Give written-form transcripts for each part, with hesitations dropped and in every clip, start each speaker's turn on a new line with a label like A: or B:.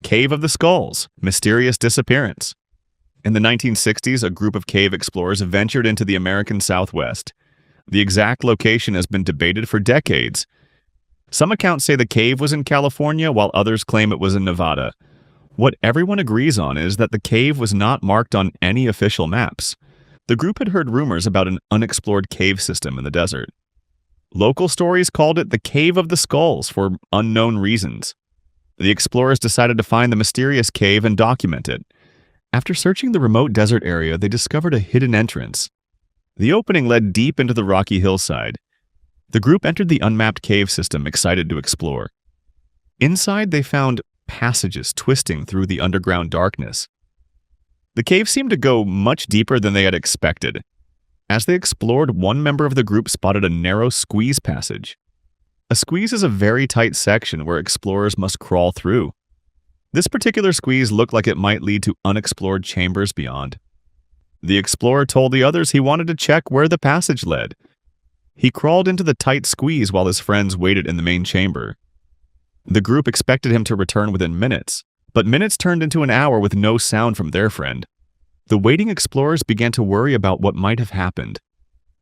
A: Cave of the Skulls, Mysterious Disappearance. In the 1960s, a group of cave explorers ventured into the American Southwest. The exact location has been debated for decades. Some accounts say the cave was in California, while others claim it was in Nevada. What everyone agrees on is that the cave was not marked on any official maps. The group had heard rumors about an unexplored cave system in the desert. Local stories called it the Cave of the Skulls for unknown reasons. The explorers decided to find the mysterious cave and document it. After searching the remote desert area, they discovered a hidden entrance. The opening led deep into the rocky hillside. The group entered the unmapped cave system, excited to explore. Inside, they found passages twisting through the underground darkness. The cave seemed to go much deeper than they had expected. As they explored, one member of the group spotted a narrow squeeze passage. A squeeze is a very tight section where explorers must crawl through. This particular squeeze looked like it might lead to unexplored chambers beyond. The explorer told the others he wanted to check where the passage led. He crawled into the tight squeeze while his friends waited in the main chamber. The group expected him to return within minutes, but minutes turned into an hour with no sound from their friend. The waiting explorers began to worry about what might have happened.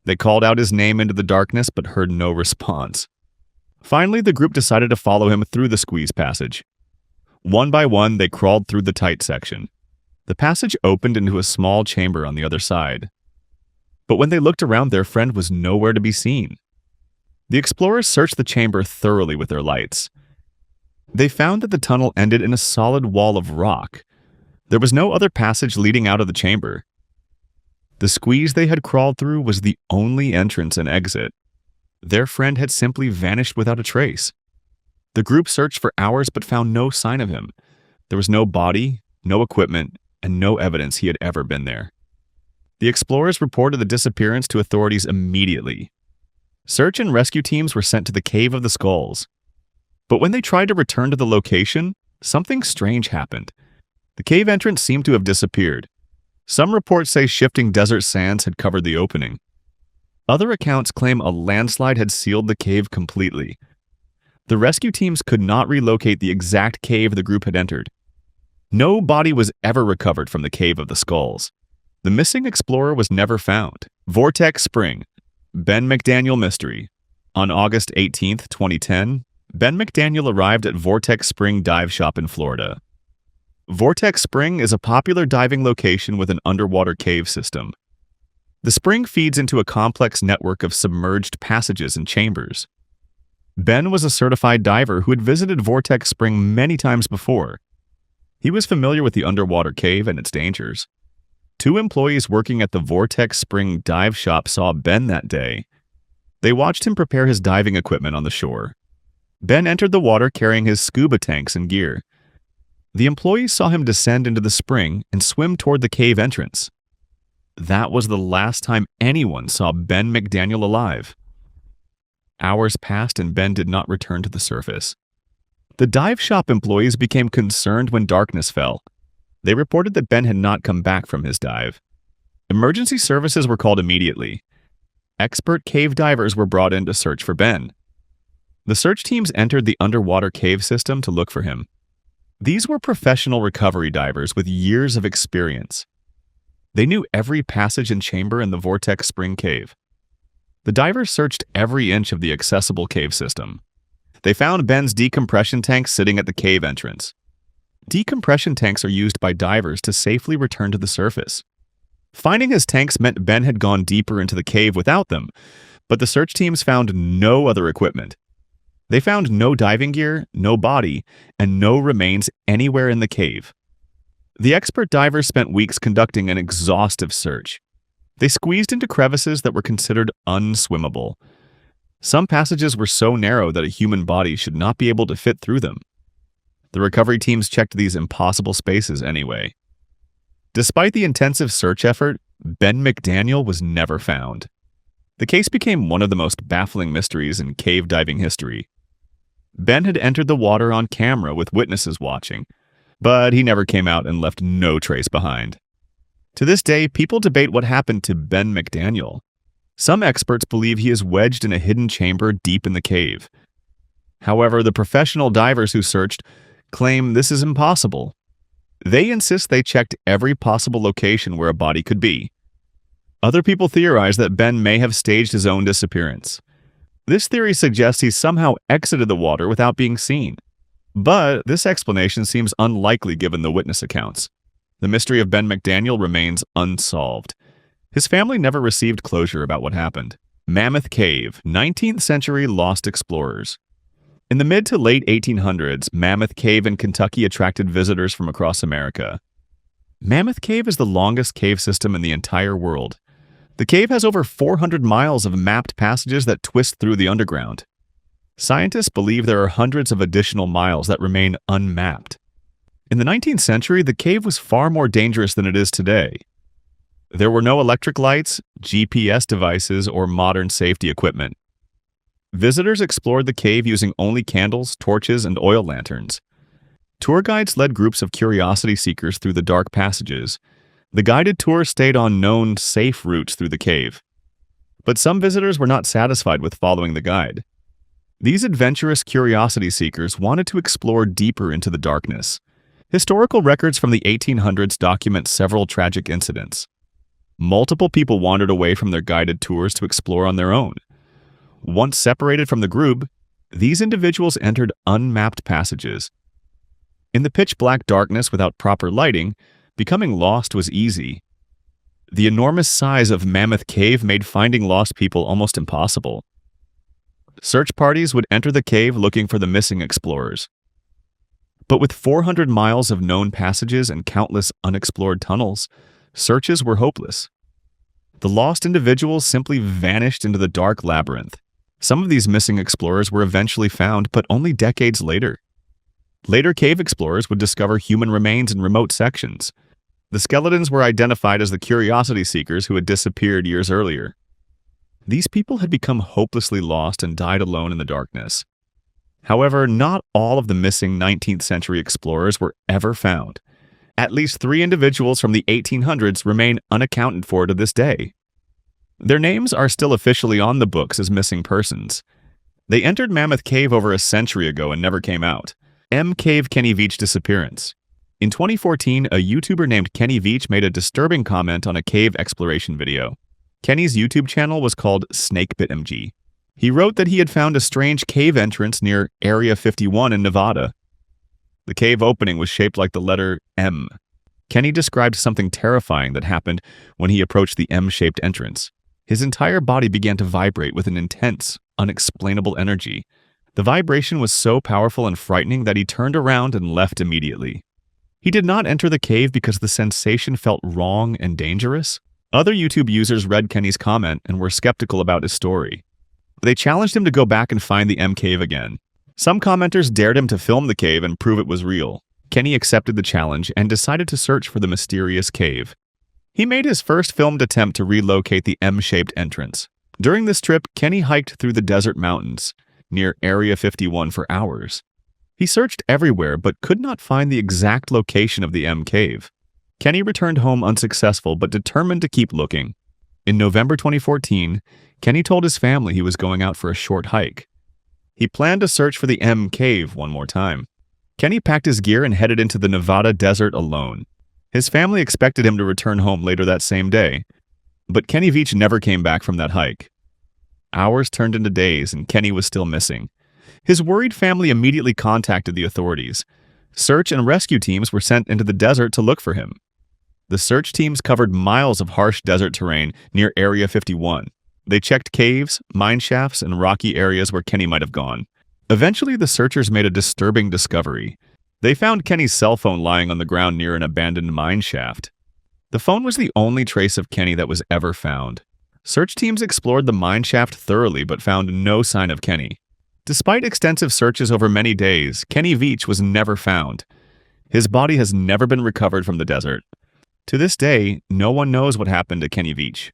A: They called out his name into the darkness but heard no response. Finally, the group decided to follow him through the squeeze passage. One by one, they crawled through the tight section. The passage opened into a small chamber on the other side. But when they looked around, their friend was nowhere to be seen. The explorers searched the chamber thoroughly with their lights. They found that the tunnel ended in a solid wall of rock. There was no other passage leading out of the chamber. The squeeze they had crawled through was the only entrance and exit. Their friend had simply vanished without a trace. The group searched for hours but found no sign of him. There was no body, no equipment, and no evidence he had ever been there. The explorers reported the disappearance to authorities immediately. Search and rescue teams were sent to the Cave of the Skulls. But when they tried to return to the location, something strange happened. The cave entrance seemed to have disappeared. Some reports say shifting desert sands had covered the opening. Other accounts claim a landslide had sealed the cave completely. The rescue teams could not relocate the exact cave the group had entered. No body was ever recovered from the Cave of the Skulls. The missing explorer was never found. Vortex Spring, Ben McDaniel Mystery. On August 18, 2010, Ben McDaniel arrived at Vortex Spring Dive Shop in Florida. Vortex Spring is a popular diving location with an underwater cave system. The spring feeds into a complex network of submerged passages and chambers. Ben was a certified diver who had visited Vortex Spring many times before. He was familiar with the underwater cave and its dangers. 2 employees working at the Vortex Spring dive shop saw Ben that day. They watched him prepare his diving equipment on the shore. Ben entered the water carrying his scuba tanks and gear. The employees saw him descend into the spring and swim toward the cave entrance. That was the last time anyone saw Ben McDaniel alive. Hours passed and Ben did not return to the surface. The dive shop employees became concerned when darkness fell. They reported that Ben had not come back from his dive. Emergency services were called immediately. Expert cave divers were brought in to search for Ben. The search teams entered the underwater cave system to look for him. These were professional recovery divers with years of experience. They knew every passage and chamber in the Vortex Spring Cave. The divers searched every inch of the accessible cave system. They found Ben's decompression tank sitting at the cave entrance. Decompression tanks are used by divers to safely return to the surface. Finding his tanks meant Ben had gone deeper into the cave without them, but the search teams found no other equipment. They found no diving gear, no body, and no remains anywhere in the cave. The expert divers spent weeks conducting an exhaustive search. They squeezed into crevices that were considered unswimmable. Some passages were so narrow that a human body should not be able to fit through them. The recovery teams checked these impossible spaces anyway. Despite the intensive search effort, Ben McDaniel was never found. The case became one of the most baffling mysteries in cave diving history. Ben had entered the water on camera with witnesses watching, but he never came out and left no trace behind. To this day, people debate what happened to Ben McDaniel. Some experts believe he is wedged in a hidden chamber deep in the cave. However, the professional divers who searched claim this is impossible. They insist they checked every possible location where a body could be. Other people theorize that Ben may have staged his own disappearance. This theory suggests he somehow exited the water without being seen. But this explanation seems unlikely given the witness accounts. The mystery of Ben McDaniel remains unsolved. His family never received closure about what happened. Mammoth Cave, 19th century lost explorers. In the mid to late 1800s, Mammoth Cave in Kentucky attracted visitors from across America. Mammoth Cave is the longest cave system in the entire world. The cave has over 400 miles of mapped passages that twist through the underground. Scientists believe there are hundreds of additional miles that remain unmapped. In the 19th century, the cave was far more dangerous than it is today. There were no electric lights, GPS devices, or modern safety equipment. Visitors explored the cave using only candles, torches, and oil lanterns. Tour guides led groups of curiosity seekers through the dark passages. The guided tour stayed on known, safe routes through the cave. But some visitors were not satisfied with following the guide. These adventurous curiosity seekers wanted to explore deeper into the darkness. Historical records from the 1800s document several tragic incidents. Multiple people wandered away from their guided tours to explore on their own. Once separated from the group, these individuals entered unmapped passages. In the pitch-black darkness without proper lighting, becoming lost was easy. The enormous size of Mammoth Cave made finding lost people almost impossible. Search parties would enter the cave looking for the missing explorers. But with 400 miles of known passages and countless unexplored tunnels, searches were hopeless. The lost individuals simply vanished into the dark labyrinth. Some of these missing explorers were eventually found, but only decades later. Later cave explorers would discover human remains in remote sections. The skeletons were identified as the curiosity seekers who had disappeared years earlier. These people had become hopelessly lost and died alone in the darkness. However, not all of the missing 19th century explorers were ever found. At least 3 individuals from the 1800s remain unaccounted for to this day. Their names are still officially on the books as missing persons. They entered Mammoth Cave over a century ago and never came out. M. Cave Kenny Veach disappearance. In 2014, a YouTuber named Kenny Veach made a disturbing comment on a cave exploration video. Kenny's YouTube channel was called SnakeBitMG. He wrote that he had found a strange cave entrance near Area 51 in Nevada. The cave opening was shaped like the letter M. Kenny described something terrifying that happened when he approached the M-shaped entrance. His entire body began to vibrate with an intense, unexplainable energy. The vibration was so powerful and frightening that he turned around and left immediately. He did not enter the cave because the sensation felt wrong and dangerous. Other YouTube users read Kenny's comment and were skeptical about his story. They challenged him to go back and find the M cave again. Some commenters dared him to film the cave and prove it was real. Kenny accepted the challenge and decided to search for the mysterious cave. He made his first filmed attempt to relocate the M-shaped entrance. During this trip, Kenny hiked through the desert mountains near Area 51 for hours. He searched everywhere but could not find the exact location of the M cave. Kenny returned home unsuccessful but determined to keep looking. In November 2014, Kenny told his family he was going out for a short hike. He planned to search for the M cave one more time. Kenny packed his gear and headed into the Nevada desert alone. His family expected him to return home later that same day, but Kenny Veach never came back from that hike. Hours turned into days and Kenny was still missing. His worried family immediately contacted the authorities. Search and rescue teams were sent into the desert to look for him. The search teams covered miles of harsh desert terrain near Area 51. They checked caves, mine shafts, and rocky areas where Kenny might have gone. Eventually, the searchers made a disturbing discovery. They found Kenny's cell phone lying on the ground near an abandoned mine shaft. The phone was the only trace of Kenny that was ever found. Search teams explored the mine shaft thoroughly but found no sign of Kenny. Despite extensive searches over many days, Kenny Veach was never found. His body has never been recovered from the desert. To this day, no one knows what happened to Kenny Veach.